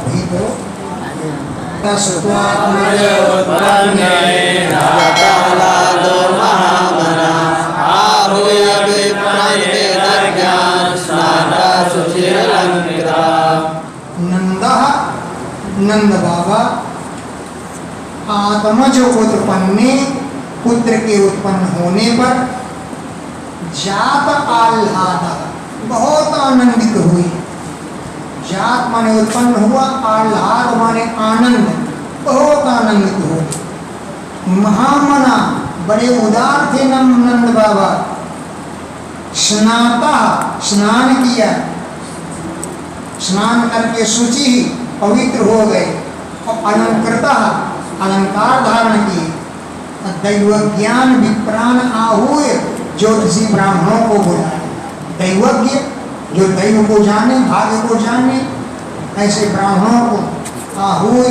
वही तो नंद बाबा आत्मज उत्पन्ने पुत्र के उत्पन्न होने पर जात आह्लादा बहुत आनंदित हुई। जात माने उत्पन्न हुआ, आह्लाद माने आनंद, बहुत आनंदित हुए। महामना बड़े उदार थे नंद बाबा। स्नाता स्नान किया, स्नान करके शुचि पवित्र हो गए और अलंकृता अलंकार धारण किए। दैव ज्ञान विप्राण आहूय ज्योतिषी ब्राह्मणों को बुलाए। दैवज्ञ जो दैव को जाने, भाग्य को जाने, ऐसे ब्राह्मणों को आहूय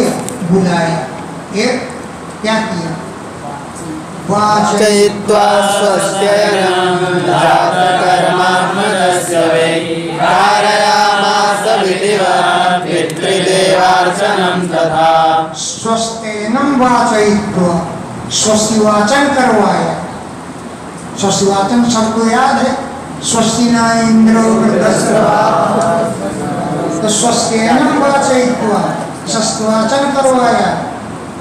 बुलाए। एक क्या किया? वाचयित्वा स्वस्त्ययनं जातकर्मात्मजस्य वै कारयामास विधिवत् पितृदेवार्चनं तथा। स्वस्त्ययनं वाचयित्वा स्वस्ति वाचन करवाया। स्वस्ति वाचन सबको याद है। स्वस्ति न इंद्रो वृद्धस्रवा, तो स्वस्त्ययनं वाचयित्वा स्वस्ति वाचन करवाया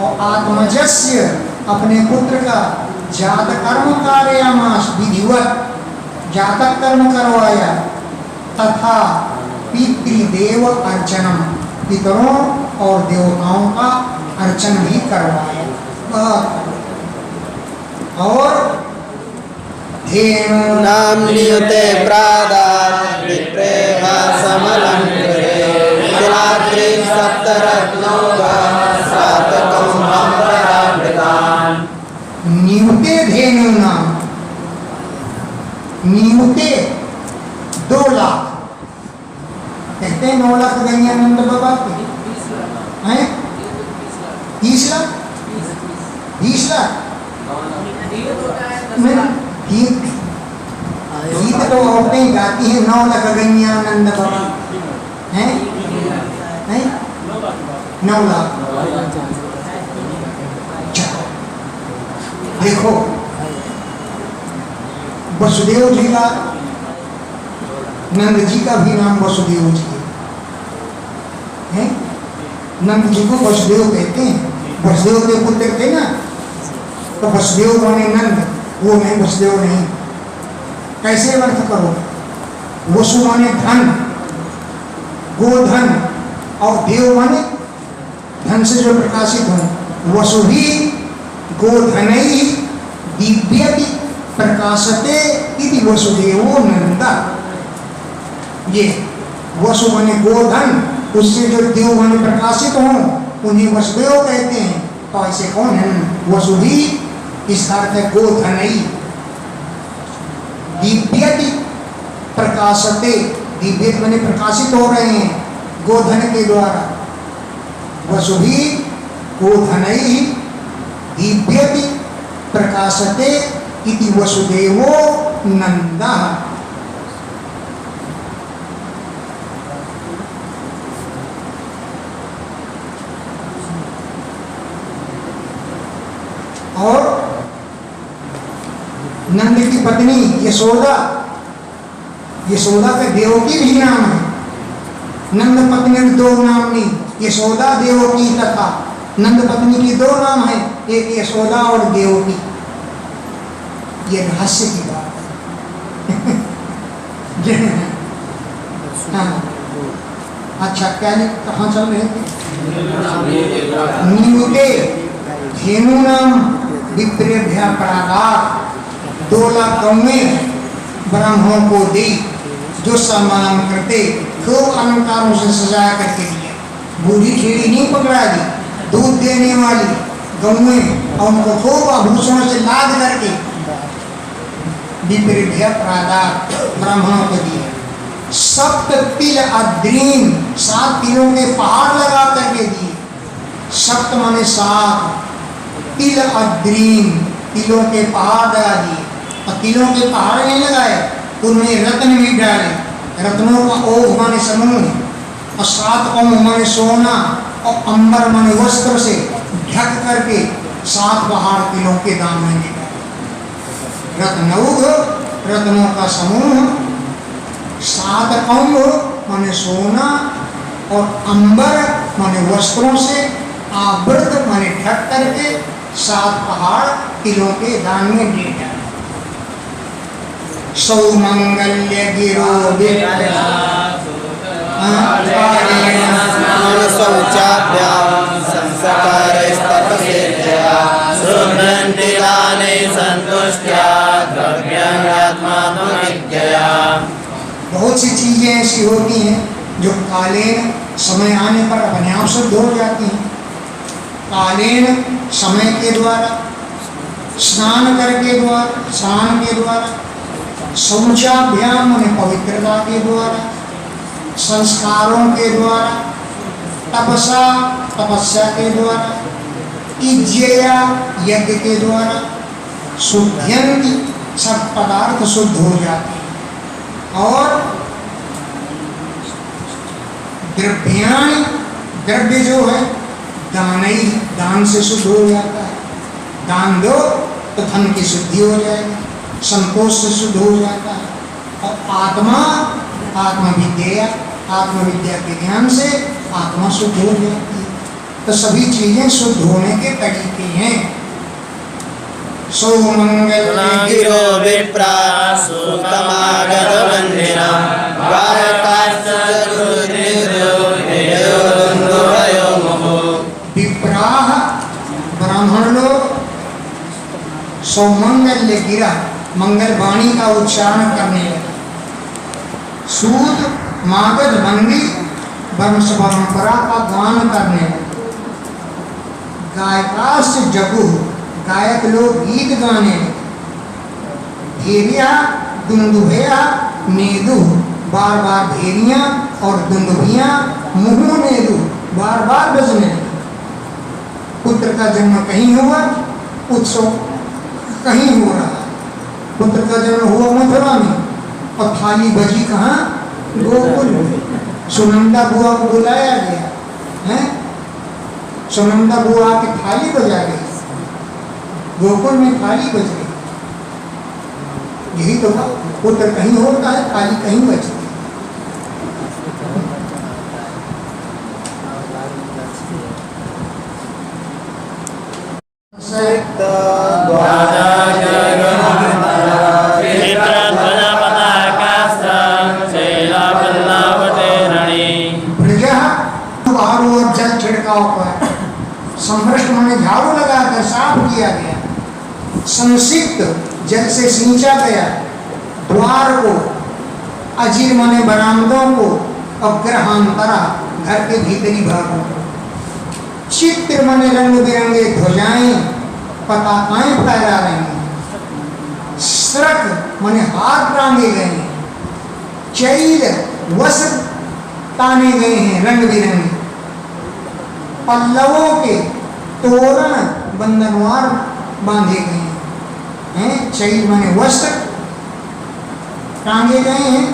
और आत्मजस्य अपने पुत्र का जात कर्म कारयामास विधिवत जातक कर्म करवाया तथा पितृदेव अर्चनम पितरों और देवताओं का अर्चन भी करवाया। और धेनु नाम नियुते प्रादात् विप्रेहा समलंकृते तिलाद्रि सप्तरत्नोगा सातकं सम्प्राप्तान्। नियुते धेनु नाम, नियुते 2 लाख कहते हैं। 9 लाख गैया नंद बाबा के हैं। 30 लाख 20 लाख गीत गीत तो औरतें गाती हैं। 9 लाख गैया नंद बाबा हैं, 9 लाख। देखो वसुदेव जी का, नंद जी का भी नाम वसुदेव जी है। नंद जी को वसुदेव कहते हैं। वसुदेव के पुत्र थे ना, तो वसुदेव माने नंद, वो नहीं वसुदेव नहीं। कैसे अर्थ करो? वसु माने धन, गोधन, और देव माने धन से जो प्रकाशित हो। वसु ही गोधनई दिव्यति प्रकाशते इति वसुदेवो नंदा। ये वसु माने गोधन, उससे जो देव माने प्रकाशित हो उन्हें वसुदेव कहते हैं। तो ऐसे कौन है? वसु ही, इसका अर्थ है गोधनई। दिव्यति प्रकाशते, दिव्य माने प्रकाशित हो रहे हैं गोधन के द्वारा। वसु ही गोधनई दिव्यति प्रकाशते इति वसुदेवो नंदः। और नंद की पत्नी यशोदा, यशोदा का देवकी भी नाम है। नंद पत्नी 2 नाम नहीं, यशोदा देवकी तथा नंद पत्नी की 2 नाम है, एक यशोदा और देवकी। ये रहस्य की बात है। हाँ। अच्छा क्या कहाँ चल रहे थे? नियुते धेनु नाम विप्रेभ्या प्रादात् 2 लाख गौएं ब्राह्मणों को दी, जो सम्मान करते खूब अलंकारों से सजाया करके दिया। बूढ़ी खीड़ी नहीं पकड़ा दी, दूध देने वाली गौएं, और उनको खूब आभूषणों से लाद करके विप्रेभ्या प्रादात् ब्राह्मणों को दिया। 7 तिल अद्रीन 7 तिलों के पहाड़ लगा करके दिए। 7 माने 7, तिल अद्रीन तिलों के पहाड़ लगा दिए। और तिलों के पहाड़ नहीं लगाए, उनमें रत्न भी डाले। रत्नों का ओघ माने समूह, और सात कौम माने सोना और अंबर माने वस्त्र से ढक करके 7 पहाड़ किलों के दाम में दिया। रत्नौघ रत्नों का समूह, 7 कौम माने सोना और अंबर माने वस्त्रों से आवृत माने ढक करके 7 पहाड़ किलों के दान में दिया। सौमंगल्य गिरो बहुत सी चीजें ऐसी होती हैं जो कालीन समय आने पर अपने आप शुद्ध हो जाती हैं। कालीन समय के द्वारा, स्नान करके स्नान के द्वारा, शौचाभ्याम माने पवित्रता के द्वारा, संस्कारों के द्वारा, तपस्या के द्वारा, इज्जया यज्ञ के द्वारा शुद्ध्यंति सब पदार्थ शुद्ध हो जाते हैं। और द्रव्याणि द्रव्य जो है दान से शुद्ध हो जाता है। दान दो तो धन की शुद्धि हो जाएगी, संतोष से शुद्ध हो जाता है। और आत्मविद्या के ज्ञान से आत्मा शुद्ध हो जाती है। तो सभी चीजें शुद्ध होने के तरीके हैं। सौमंगल गिरो विप्रा सुतमागत वंदिना विप्राह ब्राह्मण लोग सौमंगल्य गिरा मंगल वाणी का उच्चारण करने लगे। सूत मागध मंदी वंश परंपरा का गान करने लगे। गायकाश जगु गायक लोग गीत गाने लगे। भेरिया दुंदुभया नेदु बार बार भेरियां और दुंदुभियां मुहु नेदु बार बार बजने लगे। पुत्र का जन्म कहीं हुआ, उत्सव कहीं हो रहा। पुत्र का जन्म हुआ मथुरा में और थाली बजी कहाँ? गोकुल में। सुनंदा बुआ को बुलाया गया है, सुनंदा बुआ की थाली बजा गई, गोकुल में थाली बज गई। यही तो पुत्र कहीं होता है, थाली कहीं बजती है। जल छिड़काव पर संभ्रष्ट माने झाड़ू लगाकर साफ किया गया। संसिक्त जल से सींचा गया। द्वार को, अजीर माने बरामदों को, अग्रहांतरा घर के भीतरी भागों को। चित्र माने रंग बिरंगे ध्वजाएं पताकाएं फहरा रही हैं। स्रक माने हाथ टांगे गए हैं। चैल वस्त्र ताने गए हैं रंग बिरंगे। पल्लवों के तोरण बंधनवार बांधे गए हैं। चैल माने वस्त्र टांगे गए हैं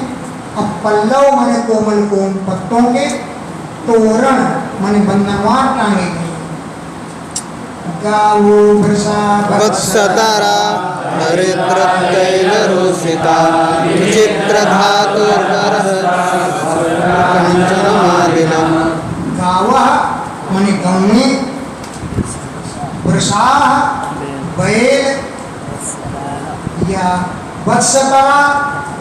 और पल्लव माने कोमल कोमल पत्तों के, तोरण माने बंधनवार टांगे गए। गावो भृषा वत्सतारा हरिद्रतैलरोषिता चित्रधातुर्वरः गावः माने गौएं, वृषा बैल या वत्सतारा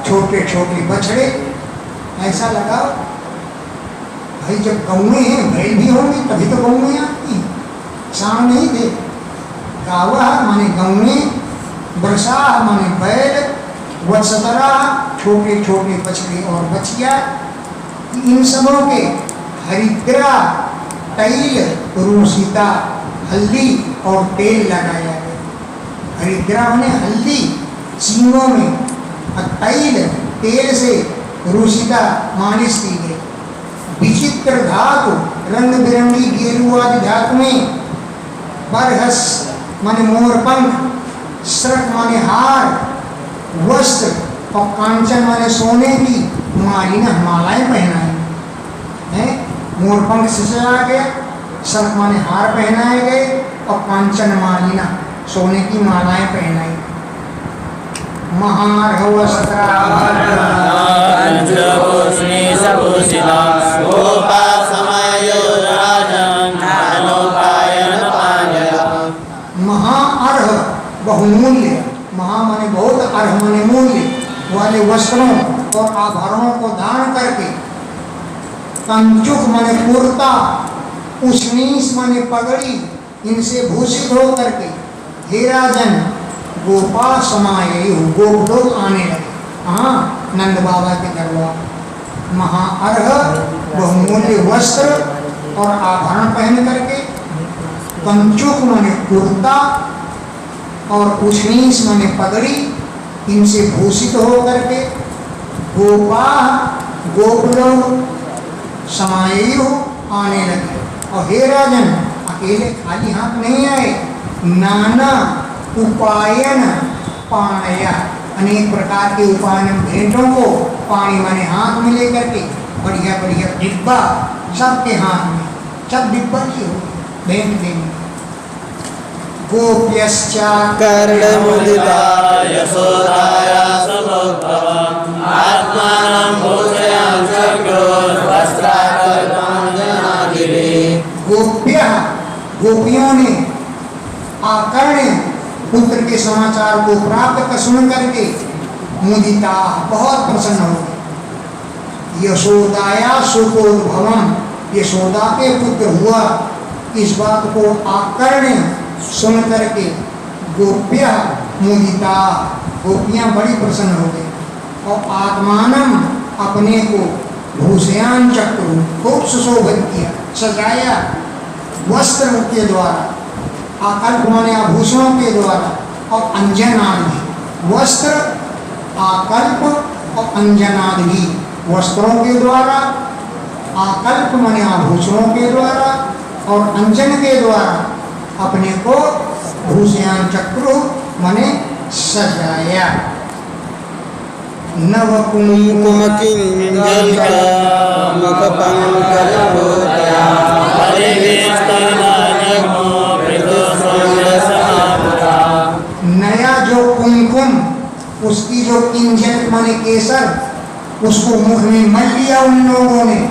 छोटे छोटे बछड़े। ऐसा लगाओ भाई, जब गौएं हैं बैल भी होंगे तभी तो गौएं आती हैं, शाम नहीं थे। गावः माने गौएं, वृषा माने बैल, वत्सतरा छोटे छोटे बछड़े और बछिया। इन सबों के हरिद्रा तैल रोषिता हल्दी और तेल लगाया गया। हरिद्रा माने हल्दी सींगों में और तैल तेल से रोषिता मालिश की गई। विचित्र धातु रंग बिरंगी गेरुआदि धातुएं। बरहस माने मोरपंख, स्रक माने हार, वस्त्र और कांचन माने सोने की मालिना मालाएं पहनाई। हैं, मोरपंख सजाया गया, शंख माने हार पहनाए गए और कांचन मालिना सोने की मालाएं पहनाई। महाअर्ह बहुमूल्य, महा माने बहुत, अर्ह माने मूल्य वाले वस्त्रों और आभरणों को दान करके, कंचुक माने कुर्ता, उष्णीस माने पगड़ी, इनसे भूषित हो करके हे राजन गोपा समाये, गोप लोग आने लगे। हाँ, नंद बाबा के दरबार। महाअर्ह बहुमूल्य वस्त्र और आभरण पहन करके, कंचुक माने कुर्ता और उष्णीस माने पगड़ी, इनसे भूषित हो करके गोपा गोप लोग समाये आने लगे। और हे राजन अकेले खाली हाथ नहीं आए, नाना उपायन पाणया, अनेक प्रकार के उपायन भेंटों को पानी माने हाथ में लेकर के, बढ़िया बढ़िया डिब्बा सबके हाथ में, सब डिब्बा की हो भेंट देंगे। गोप्यश्चा कर्णमुदिता यशोदाया सभोक्तवम् आत्मानं भूषयां चक्रोर्वस्त्राकल्पाञ्जनादिभिः। गोप्य गोपियों ने आकर्ण पुत्र के समाचार को प्राप्त कर सुन करके मुदिता बहुत प्रसन्न हो गए। यशोदाया सुखोद्भवम, यशोदा के पुत्र हुआ, इस बात को आकर्ण सुन करके गोप्य मुदिता, गोपियां बड़ी प्रसन्न हो गई। और आत्मानम अपने को भूषयान चक्र खूब सुशोभित किया, सजाया वस्त्र के द्वारा, आकल्प माने आभूषणों के द्वारा, और अंजनादि वस्त्र, आकल्प और अंजनादि वस्त्रों के द्वारा, आकल्प माने आभूषणों के द्वारा और अंजन के द्वारा अपने को भूषयान चक्र माने सजाया। नव कुमकिंजलिका मुखपंकजभूतया नया जो कुमकुम, उसकी जो किंजल माने केसर, उसको मुख में मल लिया उन लोगों ने,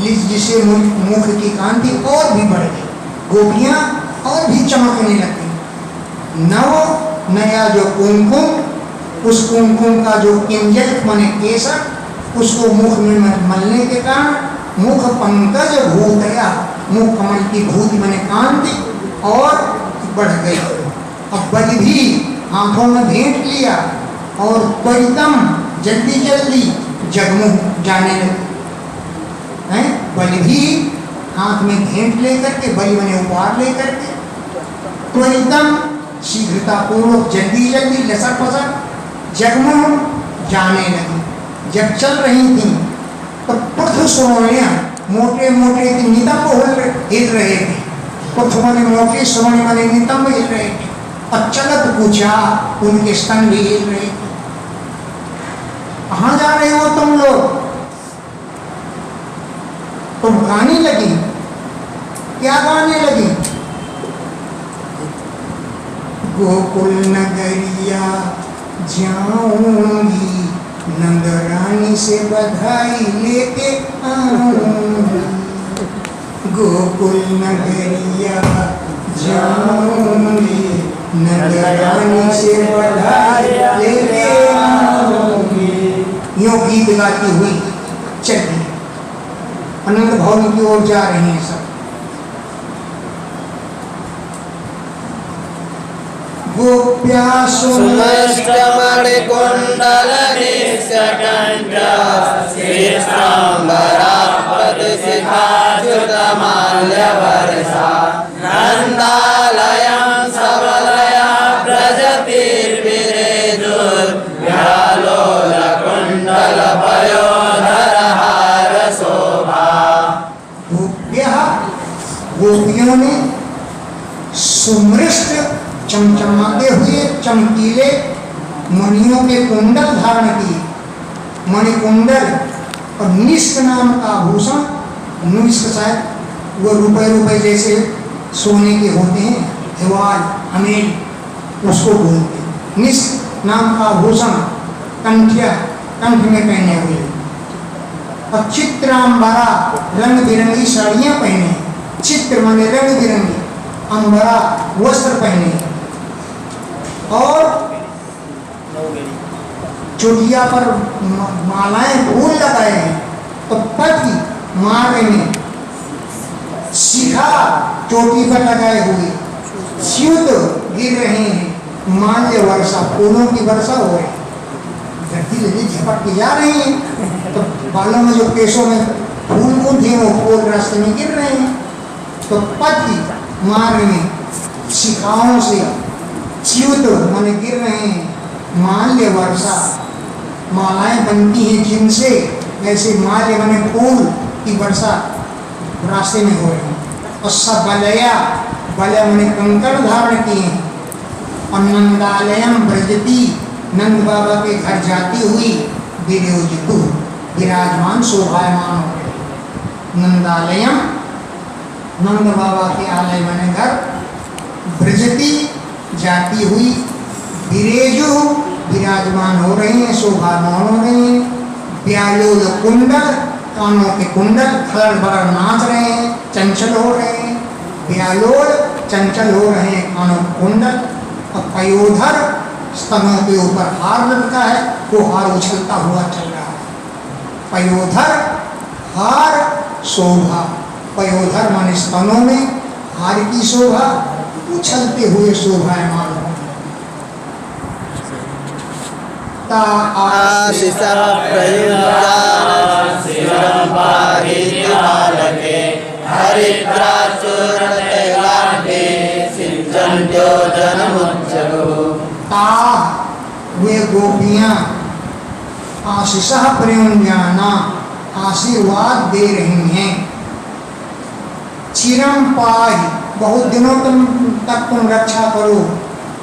जिससे मुख की कांति और भी बढ़ गई, गोपियां और भी चमकने लगी। नव नया जो कुमकुम, उस कुमकुम का जो किंजल माने केसर, उसको मुख में मलने के कारण मुख पंकज भूतया, मुख कमल की भूति माने कांति और बढ़ गई। अब बलि भी हाथों में भेंट लिया और त्वरितम जल्दी जल्दी जगमुख जाने लगे हैं। बलि भी हाथ में भेंट लेकर के, बलि बने उपहार लेकर के त्वरितम शीघ्रता पूर्वक जल्दी जल्दी लसर पसर जगमुख जाने लगी। जब चल रही थी तो पृथु श्रोणियां, मोटे मोटे नितंब हिल रहे थे। पृथु माने मोटे, श्रोणी माने नितंब हिल रहे थे। और चलत पूछा, उनके स्तन भी हिल रहे थे। कहाँ जा रहे हो तुम लोग? तुम गाने लगी, क्या गाने लगी? गोकुल नगरिया जाऊंगी, नंद रानी से बधाई लेके आऊंगी। गोकुल नगरिया जाऊंगी, नंद रानी से बधाई लेके आऊंगी। यूं गीत गाती हुई चली, अनंत भवन की ओर जा रही हैं सब। गोप्या सुमष्टमणिकुण्डलनिष्कण्ठा नन्दालयं सबलया व्यालोलकुण्डलपयोधरहारशोभा। गोपियों ने सुमृष्ट चमचमाते हुए चमकीले मणियों के कुंडल धारण किए, मणिकुंडल और निष्क नाम का आभूषण नुस्ख शायद वो रुपए जैसे सोने के होते हैं, हिवाल अमील उसको बोलते हैं। निस्क नाम का आभूषण कंठ में पहने हुए, और चित्रांबरा रंग बिरंगी साड़ियां पहने, चित्र माने रंग बिरंगी, अंबरा वस्त्र पहने, और चोटिया पर मालाएं फूल लगाए हैं, तो पति मार्ग में शिखा चोटी पर लगाए हुए, स्यूत गिर रहे हैं, माल्य वर्षा फूलों की वर्षा हो रही, धरती लगी झपट के जा रही है, तो बालों में जो केशों में फूल थे वो फूल रास्ते में गिर रहे हैं। तो पति मार्ग में शिखाओं से च्युत माने गिर रहे हैं, माल्य वर्षा मालाएं बनती हैं जिनसे, ऐसे माल्य माने फूल की वर्षा रास्ते में हो रही है। और सब बलया माने कंकड़ धारण किए हैं, और नंदालयम ब्रजती नंद बाबा के घर जाती हुई विराजितु विराजमान शोभायमान हो रहे। नंदालयम नंद बाबा के आलय माने घर, ब्रजती जाती हुई, विरेजु विराजमान हो रही हैं, शोभायमान हो रही हैं। व्यालोल कुंडल कानों के कुंडल खलड़ बलड़ नाच रहे हैं, चंचल हो रहे हैं। व्यालोल चंचल हो रहे हैं कानों के कुंडल। और पयोधर स्तनों के ऊपर हार लटका है, वो हार उछलता हुआ चल रहा है। पयोधर हार शोभा, पयोधर माने स्तनों में हार की शोभा, उछलते हुए शोभायमान हो। आशिषा प्रयुक्तालके हरिद्राचूर्णतैलाभे सिंचन्त्यो जनमुच्चको। वे गोपियां आशीषः प्रयुञ्जाना आशीर्वाद दे रही हैं। चिरम पाहि बहुत दिनों तक तुम रक्षा करो,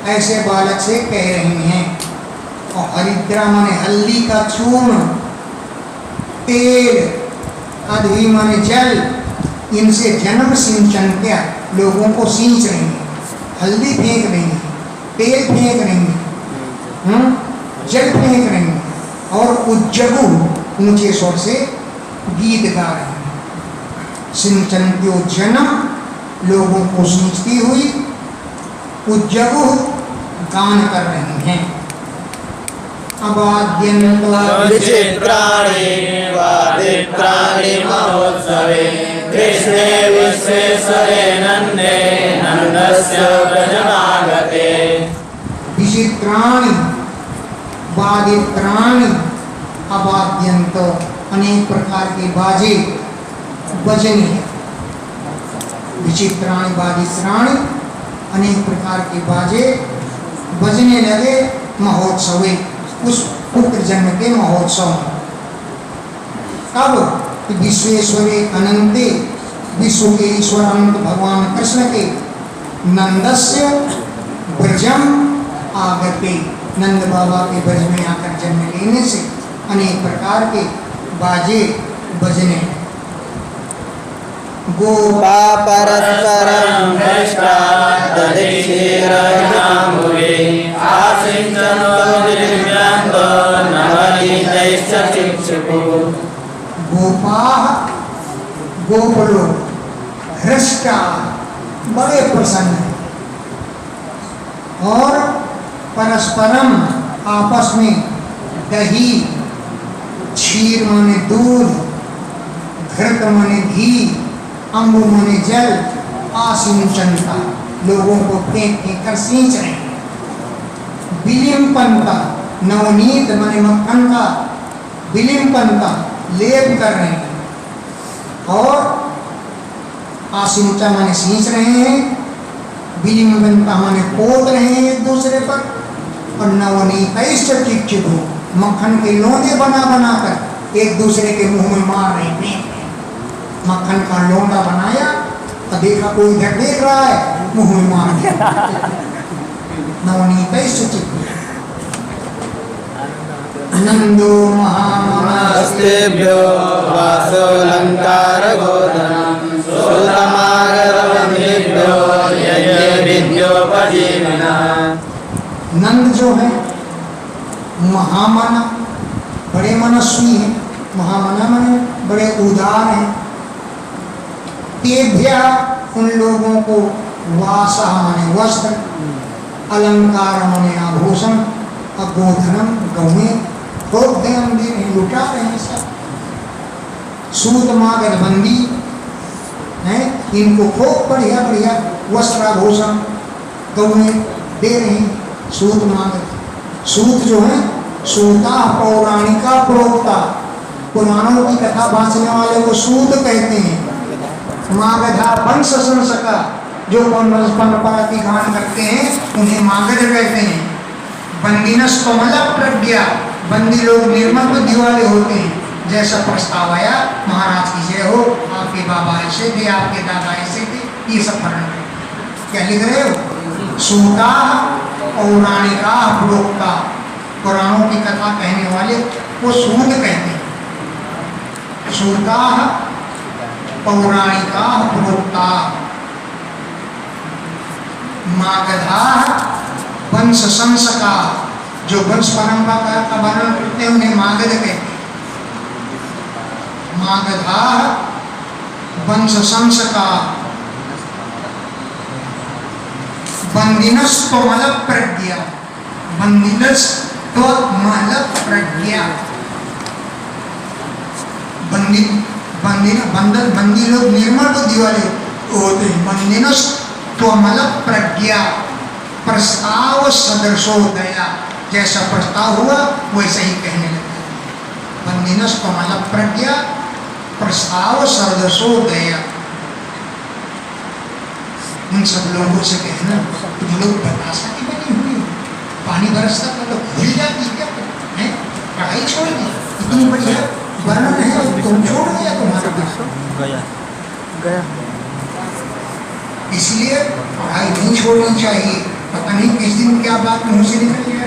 ऐसे बालक से कह रही हैं। और हरिद्रा माने हल्दी का चूर्ण, तेल, अधवी माने जल, इनसे जन्म सिंचन क्या लोगों को सींच रही हैं। हल्दी फेंक रही हैं, तेल फेंक रही हैं, जल फेंक रही हैं, और उज्जगु ऊंचे स्वर से गीत गा रहे हैं। सिंचन को जन्म लोगों को सींचती हुई, उज्जगु गान कर रही हैं। विचित्राणि वादित्राणि महोत्सवे कृष्णे विश्वेश्वरे नन्दे नन्दस्य व्रजमागते। विचित्राणि वादित्राणि अवाद्यंत अनेक प्रकार के बाजे बजने। विचित्राणि वादित्राणि अनेक प्रकार के बाजे बजने लगे महोत्सवे, उस पुत्र जन्म के महोत्सव। कब? विश्वेश्वरे अनंते, विश्व के ईश्वर अनंत भगवान कृष्ण के नंदस्य ब्रजम आगते, नंद बाबा के ब्रज में आकर जन्म लेने से अनेक प्रकार के बाजे बजने। गोपा परस्परं दृष्ट्वा दधिक्षीरजामुवे आसिञ्चन्तो दिव्यांतो नवनीतैश्च चिक्षुः। गोपाः गोपलो हृष्टा बड़े प्रसन्न हैं, और परस्परम आपस में दही, क्षीर माने दूध, घृत माने घी, अम्बु माने जल, आसिंचनता लोगों को फेंक फेंक कर सींच रहे हैं। विलिम्पनता नवनीत माने मक्खन का, विलिम्पनता लेप कर रहे हैं, और आसिंचा माने सींच रहे हैं, विलिम्पनता माने पोत रहे हैं एक दूसरे पर, और नवनीतैश्च चिक्षुः मक्खन के लोंदे बना बना कर एक दूसरे के मुंह में मार रहे हैं। मक्खन का लोंदा बनाया और देखा कोई इधर देख रहा है, मुंह में मार दिया। नवनीतैश्च चिक्षुः। नंदो महामनस्ते अस्तेभ्यो वासोऽलङ्कारगोधनं सुतमागरवन्दिभ्यो यज्ञविद्योपजीविनः। नंद जो है महामना, बड़े मनस्वी हैं। महामना माने बड़े उदार हैं। तेभ्या उन लोगों को, वासा माने वस्त्र, अलंकार माने आभूषण, अगोधनम गौएं, खूब ध्यान दे रहे, लुटा रहे हैं सब। सूत मागध बंदी है, इनको खूब बढ़िया बढ़िया वस्त्राभूषण गौएं दे रहे हैं। सूत मागध, सूत जो है सूता पौराणिका प्रोक्ता, पुराणों की कथा बांचने वाले को सूत कहते हैं। मागधा वंश संसका, जो परंपरा की गान करते हैं उन्हें मागध कहते हैं। बंदीनस कमल प्रज्ञा, बंदी लोग निर्मल बुद्धि वाले होते हैं। जैसा प्रस्ताव आया, महाराज की जय हो, आपके बाबा ऐसे थे, आपके दादा ऐसे थे, ये सब वर्णन है। क्या लिख रहे हो? सूता पौराणिका प्रोक्ता, पुराणों की कथा कहने वाले वो सूत कहते हैं। सूता पौराणिका प्रोक्ता, मागधा वंश संसका, जो वंश परंपरा का वर्णन करते हैं उन्हें मागध कहते हैं। मागधा वंश संसका, बंदिनस त्वमल प्रज्ञा, बंदिनस त्वमल प्रज्ञा, बंदी लोग निर्मल बुद्धि वाले होते हैं। बंदिनस त्वमल प्रज्ञा, प्रस्ताव सदृशोदया, जैसा प्रस्ताव हुआ वैसा ही कहने लगा। बंदिनस त्वमल प्रज्ञा, प्रस्ताव सदृशोदया। उन सब लोगों से कहना, तुम लोग बतासा की बनी हुई, पानी बरसता तो भूल जाती क्या है? पढ़ाई छोड़ दी, इतनी बढ़िया वर्णन है, तुम छोड़ दिया तुम्हारा गया। इसलिए पढ़ाई नहीं छोड़नी चाहिए। पता नहीं किस दिन क्या बात मुंह से निकल गया,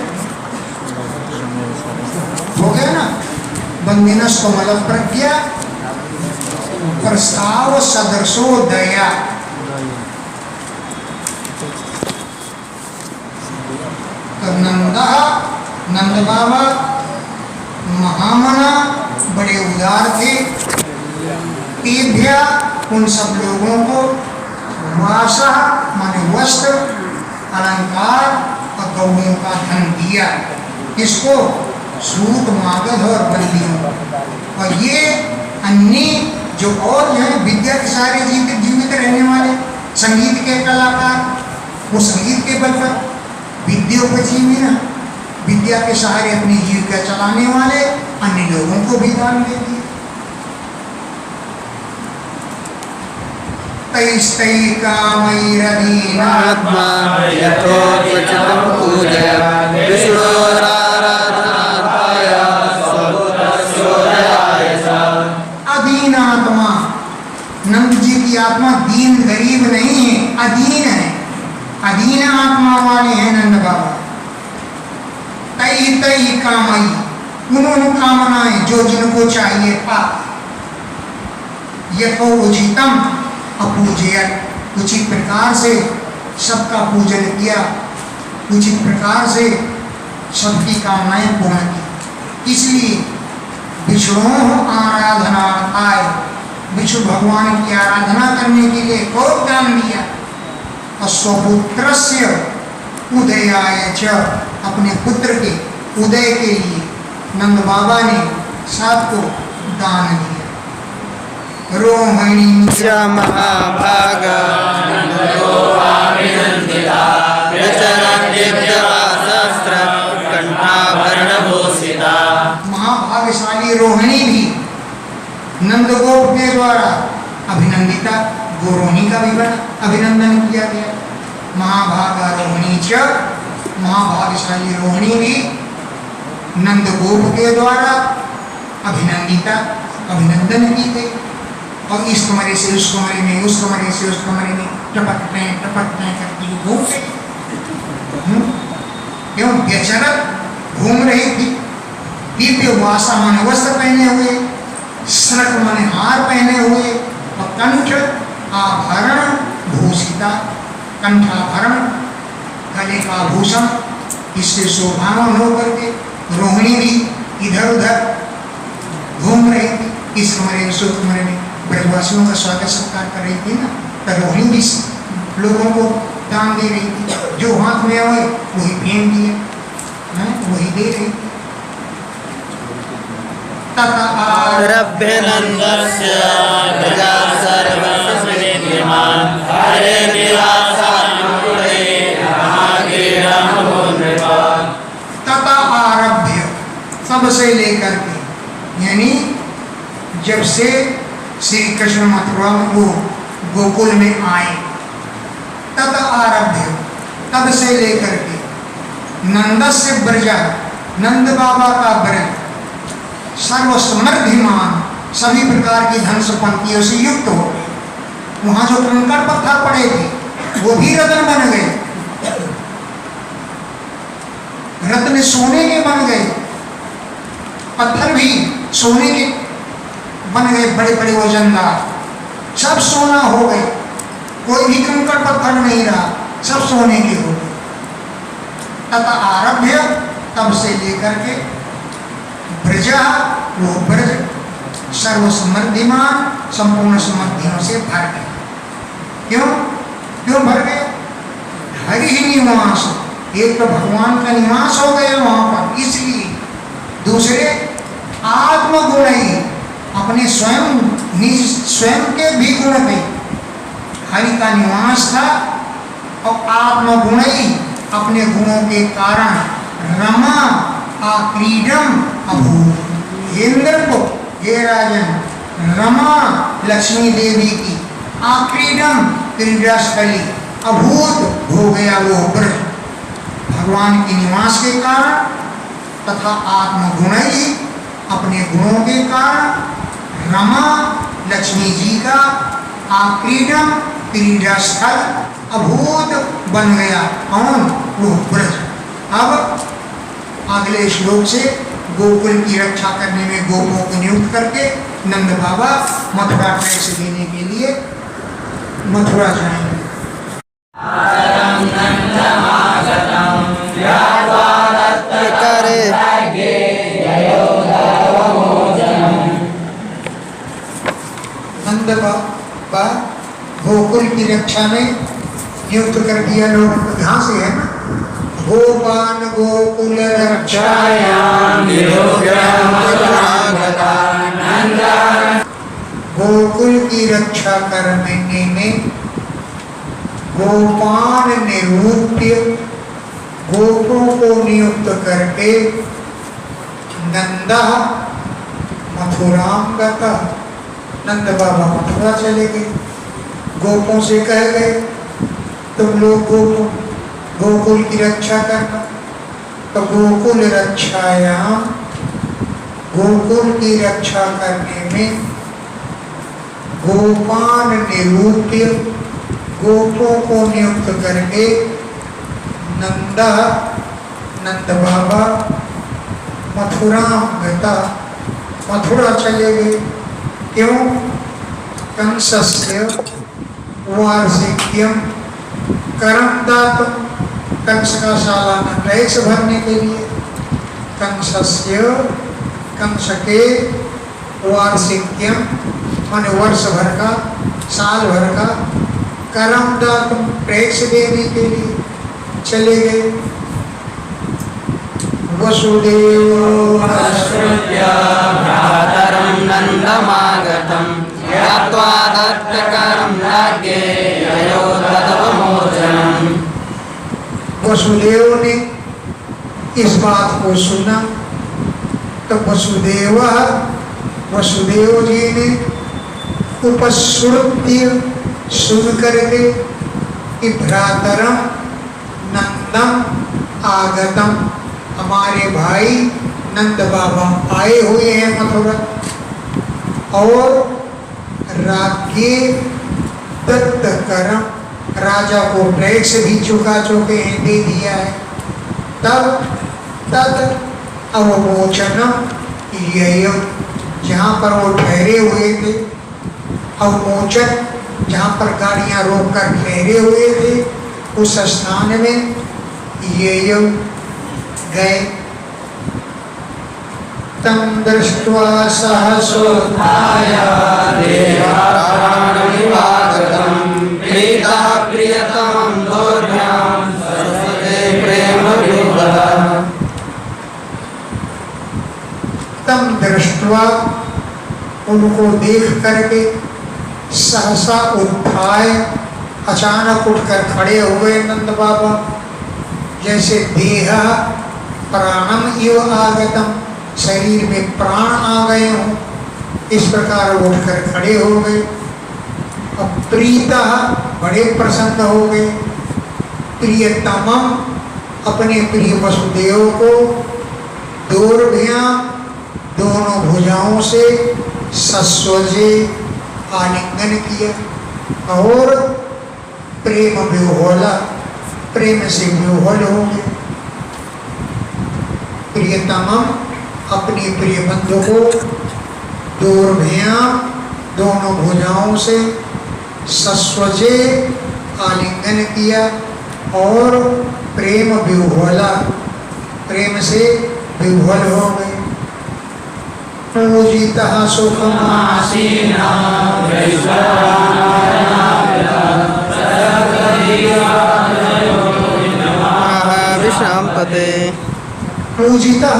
हो गया ना। बंदिनस कमल प्रज्ञा, प्रस्ताव सदृशोदया। नंद बाबा महामना, बड़े उदार थे। तेभ्या उन सब लोगों को, वासा माने वस्त्र, अलंकार और गौओं का धन दिया। किसको? सूत मागध और बंदियों। और ये अन्य जो और हैं विद्या के सारे जीवित रहने वाले संगीत के कलाकार, वो संगीत के बल पर विद्योपजीवी ना, विद्या के सहारे अपनी जीविका चलाने वाले अन्य लोगों को भी दान दे दिए। तैस्तैकामैरधीनात्मा यथोपचितं पूजयन् विष्णोराराधनार्थाय स्वपुत्रस्योदयाय च। अधीनात्मा, नंद जी की आत्मा दीन गरीब नहीं है, अधीन है। अधीन आत्मा वाले हैं नंद बाबा। तई कामई, उन्होंने कामनाएं जो जिनको चाहिए पा। यथोचितम अपूजयत, उचित प्रकार से सबका पूजन किया, उचित प्रकार से सबकी कामनाएं पूर्ण की। इसलिए विष्णु आराधना आए, विष्णु भगवान की आराधना करने के लिए खूब दान दिया। और स्वपुत्रस्य उदयाय च, अपने पुत्र के उदय के लिए नंद बाबा ने सबको दान दिया। रोहिणी महाभागा कंठाभरणभूषिता। महाभाग्यशाली रोहिणी भी नंदगोप के द्वारा अभिनंदिता। गोरोहिणी का भी अभिनंदन किया गया। महाभागा रोहिणी च, महाभाग्यशाली रोहिणी भी नंदगोप के द्वारा अभिनंदिता, अभिनंदन की गई। और इस कमरे से उस कमरे में, उस कमरे से उस कमरे में टपकते करती घूम गई। क्यों? व्यचरत घूम रही थी। दिव्य वासा माने वस्त्र पहने हुए, स्नक माने हार पहने हुए, और कंठ आभरण भूषिता, कंठाभरण गले का आभूषण, इससे शोभावान होकर के रोहिणी भी इधर उधर घूम रही थी। इस कमरे में सो कमरे में ब्रजवासियों का स्वागत सत्कार कर रही थी ना, तो रोहिणी भी लोगों को दान दे रही थी, जो हाथ में आए वही फेंक दिए, वही दे रही थी। रभ्यनन्दस्य प्रजा सर्वस्वविद्यमान् हरे निरासानुकूले महागीरमो नृपान्। तथा आरभ्य, तब से लेकर के, यानी जब से श्री कृष्ण मथुरा को गोकुल में आए, तथा आरभ्य, तब से लेकर के, नंदस्य ब्रजा, नंद बाबा का ब्रज, सर्वसमृद्धिमान, सभी प्रकार की धन संपत्तियों से युक्त हो गए। वहां जो कंकड़ पत्थर पड़े थे वो भी रत्न बन गए, रत्न सोने के बन गए, पत्थर भी सोने के बन गए, बड़े बड़े वजनदार, सब सोना हो गए, कोई भी कंकड़ पत्थर नहीं रहा, सब सोने के हो गए। तथा आरभ्य, तब से लेकर के, ब्रजा, वो ब्रज सर्वसमृद्धिमान, संपूर्ण समृद्धियों से भर गए। क्यों क्यों भर गए? हरि ही निवास, एक तो भगवान का निवास हो गया वहां पर, इसलिए। दूसरे आत्मगुण ही, अपने स्वयं निज स्वयं के भी गुण थे, हरि का निवास था, और आत्मगुण ही अपने गुणों के कारण रमा आक्रीडम अभूत। इंद्र को, हे राजन, रमा लक्ष्मी देवी की आक्रीडम क्रीडास्थली अभूत हो गया वो ब्रज, भगवान के निवास के कारण तथा आत्मगुण ही अपने गुणों के कारण रमा लक्ष्मी जी का आक्रीडम क्रीडास्थल अभूत बन गया। कौन? वो ब्रज। अब अगले श्लोक से गोकुल की रक्षा करने में गोपों को नियुक्त करके नंद बाबा मथुरा टैक्स देने के लिए मथुरा जाएंगे। नंद बाबा गोकुल की रक्षा में नियुक्त कर दिया लोगों को। ध्यान से है ना, गोपान गोकुल रक्षायां गोकुल की रक्षा करने में गोपान निरूप्य, गोपों को नियुक्त करके नंदा मथुराम गता, नंद बाबा मथुरा चले गए। गोपों से कह गए तुम लोग गोकुल की रक्षा करना, तो गोकुल रक्षायाम, गोकुल की रक्षा करने में गोपान निरूप्य, गोपों को नियुक्त करके नंदा, नंद बाबा मथुरा गता, मथुरा चले गए। क्यों? कंसस्य वार्षिक्यम कर्म दातुम, कंस का सालाना टैक्स भरने के लिए। कंसस्य, कंस के, वार्षिक्यम माने वर्ष भर का, साल भर का, कर्म दातुम टैक्स देने के लिए चले गए। वसुदेव भ्रातरं नन्दमागतं ज्ञात्वा दत्तकरं राज्ञे ययो तदवमोचनम्। वसुदेव ने इस बात को सुना तो वसुदेव जी ने उपश्रुत्य, सुन करके, कि भ्रातरम नंदम आगतम, हमारे भाई नंद बाबा आए हुए हैं मथुरा, और राज्ञे दत्त करम, राजा को टैक्स भी चुका चुके हैं, दे दिया है। तब तद अवमोचनम ययम, जहाँ पर वो ठहरे हुए थे, अवमोचन जहाँ पर गाड़ियाँ रोककर ठहरे हुए थे, उस स्थान में ययम गए। तम दृष्ट्वा सहसोत्थाय देवागतं प्रीतः प्रियतमं दोर्भ्यां ससते प्रेमविह्वलः। तम दृष्ट्वा, उनको देख करके, सहसा उत्थाय, अचानक उठकर खड़े हुए नंद बाबा, जैसे देह प्राणम इव आगतम, शरीर में प्राण आ गए हों, इस प्रकार उठकर खड़े हो गए। अब प्रीता, बड़े प्रसन्न हो गए। प्रियतमम, अपने प्रिय वसुदेव को दोर्भ्यां, दोनों भुजाओं से सस्वजे आलिंगन किया और प्रेम विह्वला, प्रेम से विह्वल हो गए। प्रियतमम, अपने प्रिय बंधु को दोर्भ्यां, दोनों भुजाओं से सस्वजे आलिंगन किया और प्रेम विह्वला, प्रेम से विह्वल हो गए। पूजितः सुखमासीना विश्राम पते। पूजितः,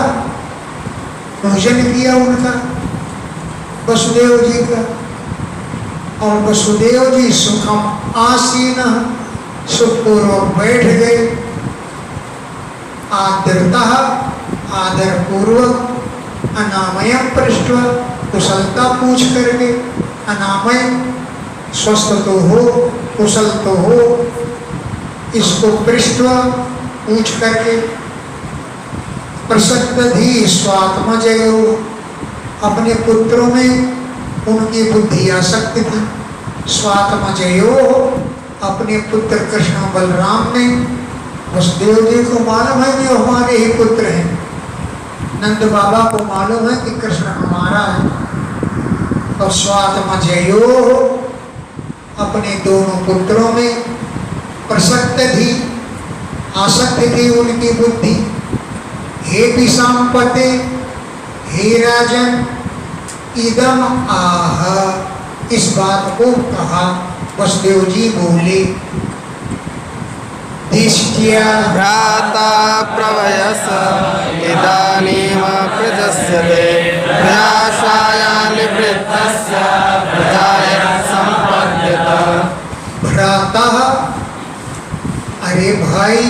पूजन किया उनका, वसुदेव जी का, और वसुदेव जी सुखम आसीन, सुखपूर्वक बैठ गए। आदरता, आदर पूर्वक, अनामय पृष्ठ, कुशलता पूछ करके, अनामय स्वस्थ तो हो, कुशल तो हो, इसको पृष्ठ पूछ करके। प्रसक्ति स्वात्मजयो, अपने पुत्रों में उनकी बुद्धि आसक्ति थी। स्वात्मजयो, अपने पुत्र कृष्ण बलराम में, वसुदेव जी को मालूम है कि हमारे ही पुत्र हैं, नंद बाबा को मालूम है कि कृष्ण हमारा है। और स्वात्मजयो, अपने दोनों पुत्रों में प्रसक्त थी, आसक्त थी उनकी बुद्धि। हे पिशाम्पते, हे राजन, इदम आह, इस बात को कहा। वसुदेव जी बोले, दिष्ट्या भ्राता प्रवयस इदानीम प्रजस्यते प्रयासाया निवृत्तस्य प्रजाय संपद्यत। भ्राता, अरे भाई,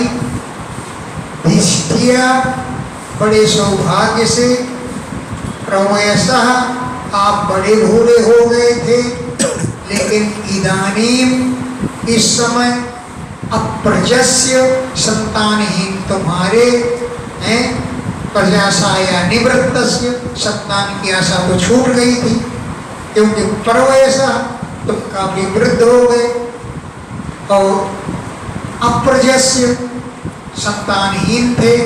दिष्ट्या, बड़े सौभाग्य से, प्रवयसः, आप बड़े बूढ़े हो गए थे, लेकिन इदानीम, इस समय, अप्रजस्य, संतानहीन तुम्हारे हैं, प्रजासाया निवृत्तस्य, संतान की आशा तो छूट गई थी, क्योंकि प्रवयसः, तुम काफी वृद्ध हो गए। और अप्रजस्य, संतानहीन थे,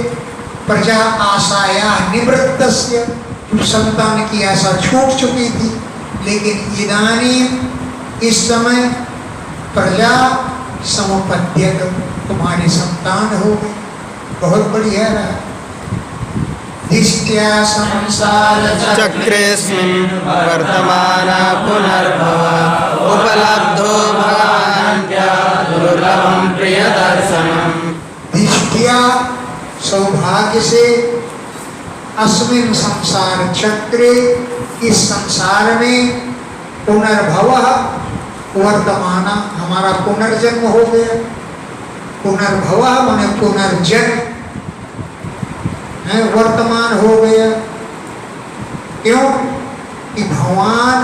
प्रजा आशाया निवृत्तस्य, संतान की आशा छूट चुकी थी। लेकिन इदानीम, इस समय, प्रजा समुपद्यत, तुम्हारी संतान हो गई। बहुत बढ़िया रहा। दिष्ट्या संसार चक्रेऽस्मिन् वर्तमान पुनर्भव उपलब्धो भगवान्त्य दुर्लभं प्रियदर्शनम्। दिष्ट्या, सौभाग्य से, अस्मिन् संसार चक्रे, इस संसार में, पुनर्भव, वर्तमान, हमारा पुनर्जन्म हो गया। पुनर्भव माने पुनर्जन्म है, वर्तमान हो गया। क्यों कि भगवान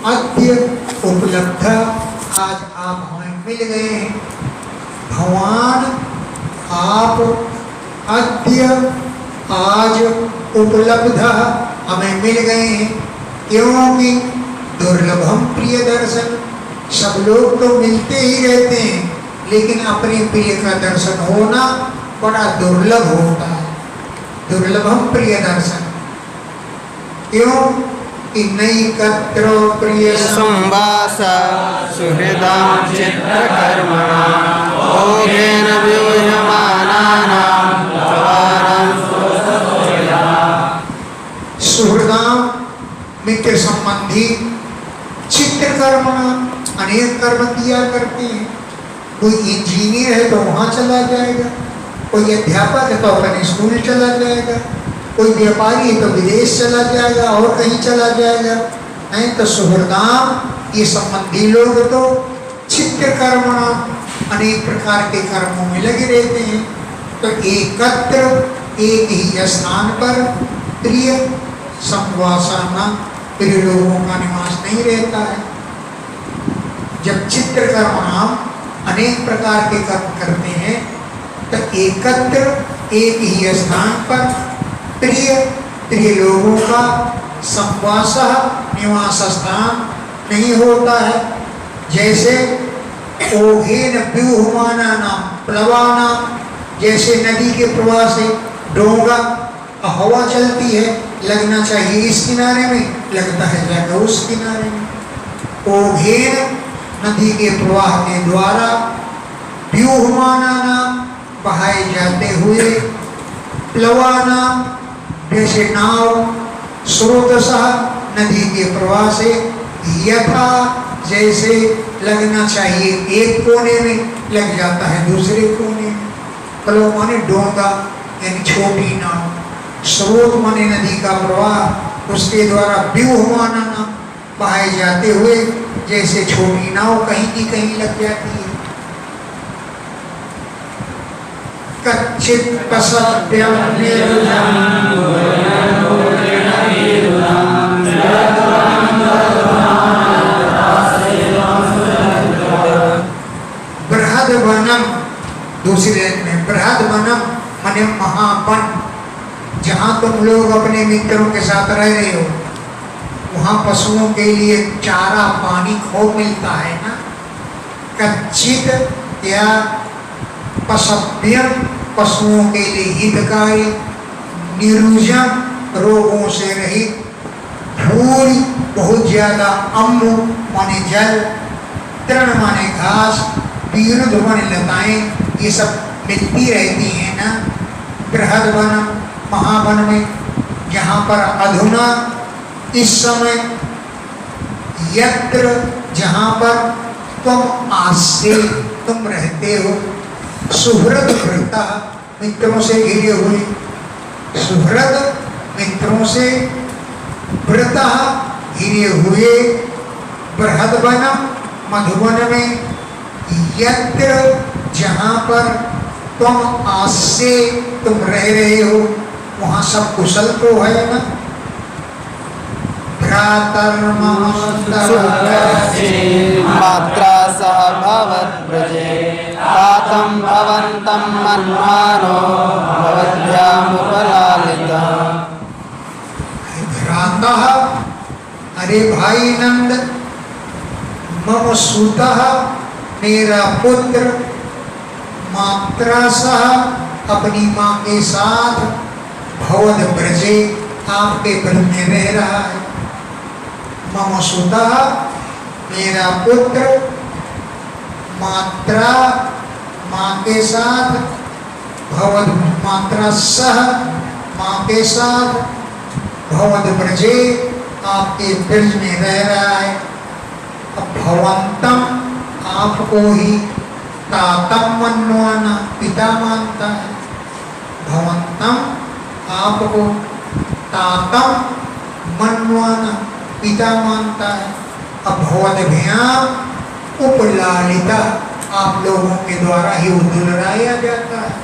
अद्य उपलब्ध, आज आप हमें मिल गए हैं। भगवान आप अद्य, आज उपलब्ध, हमें मिल गए हैं। क्योंकि दुर्लभम प्रिय दर्शन, सब लोग तो मिलते ही रहते हैं, लेकिन अपने प्रिय का दर्शन होना बड़ा दुर्लभ होता है। दुर्लभम प्रिय दर्शन। क्यों कि नैकत्र प्रिय संवास सुहृदां चित्रकर्मणा भोगेन व्यूह्यमानानां प्रवारां सुहृदाम मित्र संबंधी चित्रकर्मणा अनेक कर्म किया करते हैं। कोई इंजीनियर है तो वहाँ चला जाएगा, कोई अध्यापक है तो अपने स्कूल चला जाएगा, कोई व्यापारी है तो विदेश चला जाएगा और कहीं चला जाएगा। नहीं तो सुहृदाम ये संबंधी लोग तो चित्रकर्मणा अनेक प्रकार के कर्मों में लगे रहते हैं। तो एकत्र एक ही स्थान पर प्रिय संवासाना प्रिय लोगों का निवास नहीं रहता है। जब चित्रकर्मणा अनेक प्रकार के कर्म करते हैं तो एकत्र एक ही स्थान पर प्रिय प्रिय लोगों का संवास निवास स्थान नहीं होता है। जैसे ओघेन व्यूहमाना नाम प्लवाना, जैसे नदी के प्रवाह से डोंगा हवा चलती है, लगना चाहिए इस किनारे में, लगता है जाकर उस किनारे में। ओघेन नदी के प्रवाह के द्वारा, व्यूहमाना नाम बहाए जाते हुए, प्लवाना जैसे नाव स्रोतः नदी के प्रवाह से, यथा जैसे लगना चाहिए एक कोने में लग जाता है दूसरे कोने में। प्लव माने डोंगा यानी छोटी नाव, स्रोत माने नदी का प्रवाह, उसके द्वारा व्यूहमाना नाम बहाए जाते हुए जैसे छोटी नाव कहीं की कहीं लग जाती है। कच्चित पसभ्यम बृहद वनम, दूसरे में बृहद वनम माने महावन, जहाँ तुम लोग अपने मित्रों के साथ रह रहे हो वहाँ पशुओं के लिए चारा पानी खूब मिलता है ना। कच्चित या पसभ्यम पशुओं के लिए हितकारी, निरुजम रोगों से रहित, भूरी बहुत ज्यादा, अम्मु माने जल, तृण माने घास, विरुद्ध माने लताएं, ये सब मिलती रहती हैं ना। बृहद वन महावन में, जहाँ पर अधुना इस समय, यत्र जहाँ पर तुम आश्रय तुम रहते हो, सुहृद वृत्ता मित्रों से घिरे हुए, सुहृद मित्रों से वृत्ता घिरे हुए, बृहद वन मधुवन में, यत्र जहाँ पर तुम आश्रय तुम रह रहे हो वहाँ सब कुशल तो है ना। मात्रा सह भवद्व्रजे तातं भवन्तं मन्वानो भवद्भ्यामुपलालितः। भ्रातः अरे भाई नंद, मम सुतः मेरा पुत्र, मात्रा सह अपनी माँ के साथ, भवद ब्रजे आपके ब्रज में रह रहा है। मम सुतः मेरा पुत्र, मात्रा माँ के साथ, भवद मात्रा सह माँ के साथ, भवद ब्रजे आपके ब्रज में रह रहा है। अब भवंतम आपको ही, तातम मन्वाना पिता मानता है, भवंतम आपको, तातम मन्वाना पिता मानता है। अब भवद्भ्याम उपलालिता आप लोगों के द्वारा ही दुलराया जाता है।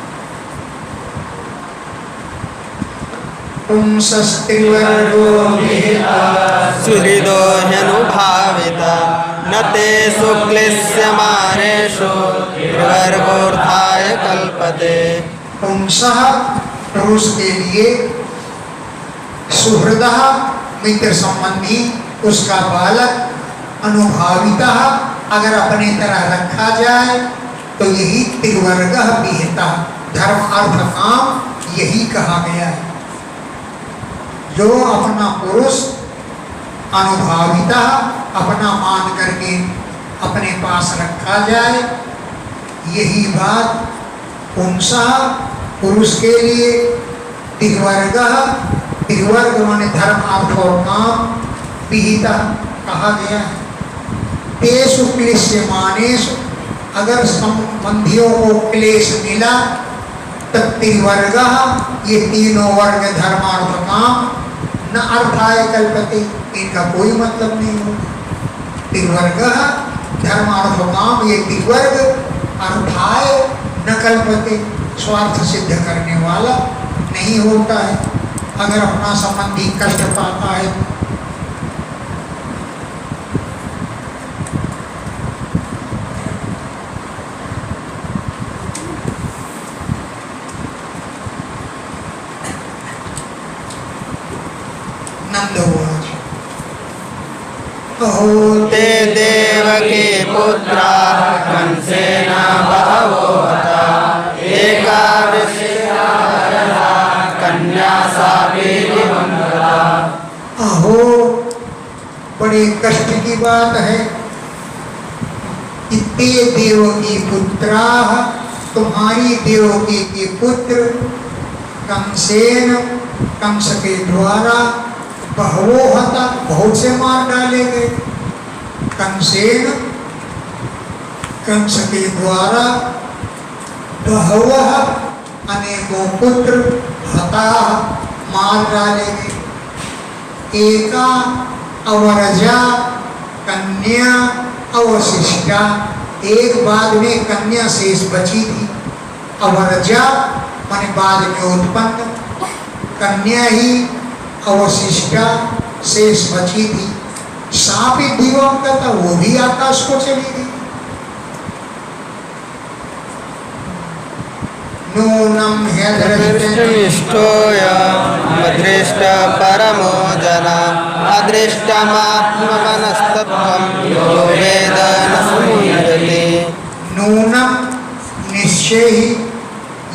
सुहृदो ह्यनुभाविता न ते शुक्लिश्यमानेषु वर्गोर्थाय कल्पते। पुंसः पुरुष के लिए, सुहृद मित्र संबंधी उसका बालक, अनुभाविता अगर अपने तरह रखा जाए तो यही त्रिवर्ग विहिता, धर्म अर्थ काम यही कहा गया है। जो अपना पुरुष अनुभाविता अपना मान करके अपने पास रखा जाए, यही बात पुंसा पुरुष के लिए त्रिवर्ग, त्रिवर्ग माने धर्म अर्थ और काम विहिता कहा गया है। तेषु क्लिश्यमानेषु, अगर संबंधियों को क्लेश मिला तब त्रिवर्ग, ये तीनों वर्ग धर्मार्थ काम न अर्थाय कल्पते, इनका कोई मतलब नहीं होता। त्रिवर्ग धर्मार्थ काम, ये त्रिवर्ग अर्थाय न कल्पते, स्वार्थ सिद्ध करने वाला नहीं होता है। अगर अपना संबंधी कष्ट पाता है ते देवकी पुत्रा कंसेन बहवो हता, एकादशा कन्या सापीति मंगला। अहो, बड़े कष्ट की बात है कि ते देवकी पुत्रा, तुम्हारी देवकी के पुत्र कंसेन, कंस के द्वारा बहवो हता, बहुत से मार डाले गए। कंसेन, कंस के द्वारा बहवः अनेकों पुत्र हता मार डाले गए। एका अवरजा कन्या अवशिष्टा, एक बाद में कन्या शेष बची थी। अवरजा माने बाद में उत्पन्न, कन्या ही अवशिष्टा शेष बची थी। सापी दिवंगत, वो भी आकाश को चली गई। नूनम ह्यदृष्टमिष्टोय अदृष्ट परमो जना, अदृष्टमात्मनस्तत्वं यो वेद न समुह्यते। नूनम, निश्चय ही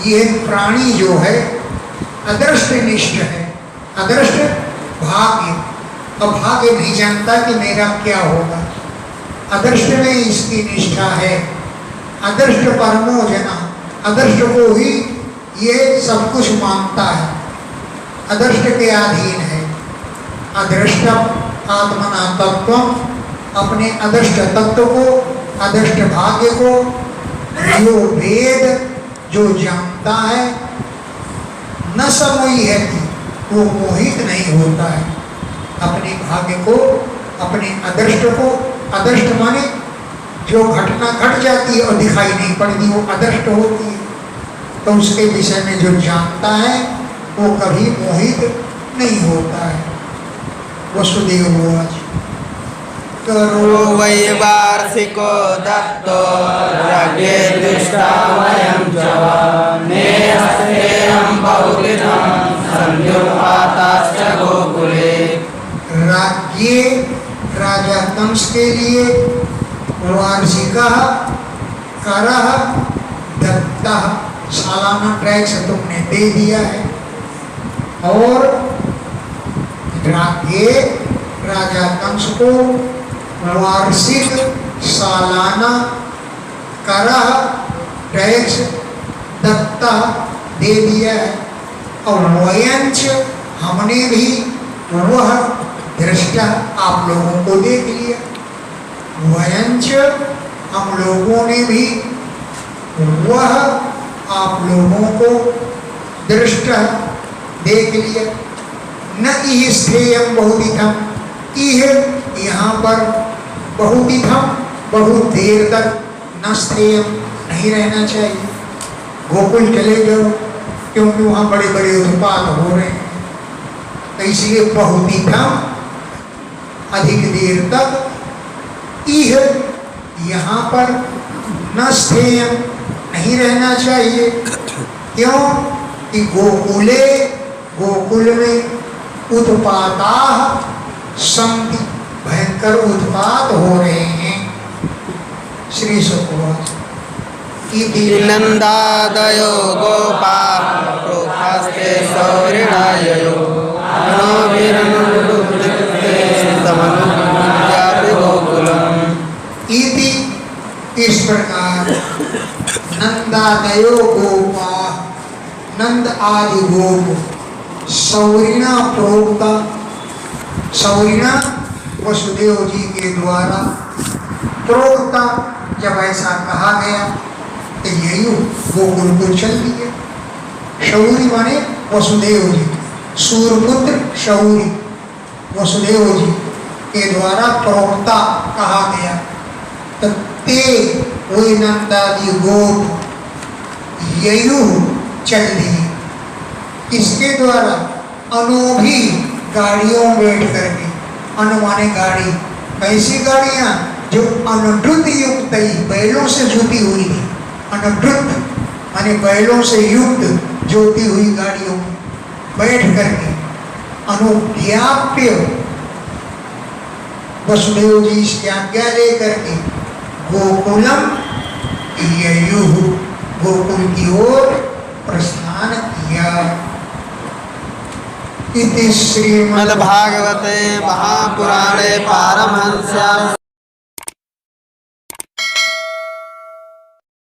ये प्राणी जो है अदृष्ट निष्ठ है। अदृष्ट भाग्य, अब भाग्य नहीं जानता कि मेरा क्या होगा। अदृष्ट में इसकी निष्ठा है। अदृष्ट परमो जना, अदृष्ट को ही ये सब कुछ मानता है, अदृष्ट के अधीन है। अदृष्ट आत्मना तत्व, अपने अदृष्ट तत्व को, अदृष्ट भाग्य को जो वेद जो जानता है, न समोही है कि वो मोहित नहीं होता है। अपने भाग्य को, अपने अदृष्ट को, अदृष्ट माने जो घटना घट जाती है और दिखाई नहीं पड़ती, वो अदृष्ट होती है। तो उसके विषय में जो जानता है वो कभी मोहित नहीं होता है। वसुदेव उवाच करो वै वार्षिको दत्तो राज्ञे दृष्टा वयं च नेहस्तेयं बहुविधं संयुक्ताश्च गोकुले। राज्ञे, राजा कंस के लिए वार्षिका करः दत्तः, सालाना टैक्स तुमने दे दिया है। और राज्ञे, राजा कंस को वार्षिक सालाना करः टैक्स दत्ता दे दिया है। और वयंच, हमने भी वह दृष्टा, आप लोगों को देख लिया। वयंच, हम लोगों ने भी वह आप लोगों को दृष्टा देख लिया। न इह स्थेयम बहुविधम, इह यहाँ पर बहुविधम, बहुत देर तक, न स्थेयम नहीं रहना चाहिए। गोकुल चले जाओ, क्योंकि वहाँ बड़े बड़े उत्पात हो रहे हैं, तो इसलिए बहुविधम, अधिक देर तक। इह यहाँ पर न स्थेयम नहीं रहना चाहिए। क्यों कि गोकुले, गोकुल में उत्पाता संति, भयंकर उत्पात हो रहे हैं। श्री सुखवाच नंदादयो गोपा प्रोखास्ते सौरिणाययो मनोभिरनुकृत्य गोकुलम् इति इस प्रकार नंदादयो गोपा नंद आदि गोप सौरिणा प्रोक्ता सौरिणा वसुदेव जी के द्वारा प्रोक्ता जब ऐसा कहा गया तो यही गोकुल को चल दिए। शौरी माने वसुदेव जी, सूर्यपुत्र शौरी वसुदेव जी के द्वारा प्रोक्ता कहा गया। तो ते वे नंदादि गोप ययु चल दिए। इसके द्वारा अनोभी गाड़ियों में बैठ करके, अनुमाने गाड़ी, ऐसी गाड़ियां जो अनुद्रुत युक्त बैलों से जुटी हुई थी, अनुद्रुत माने बैलों से युक्त जोती हुई गाड़ियों में बैठ करके अनुव्याप्य वसुदेव जी से आज्ञा लेकर के गोकुलम ययु गोकुल की ओर प्रस्थान किया। इति श्रीमद्भागवते भागवते महापुराणे पारमहंस्यां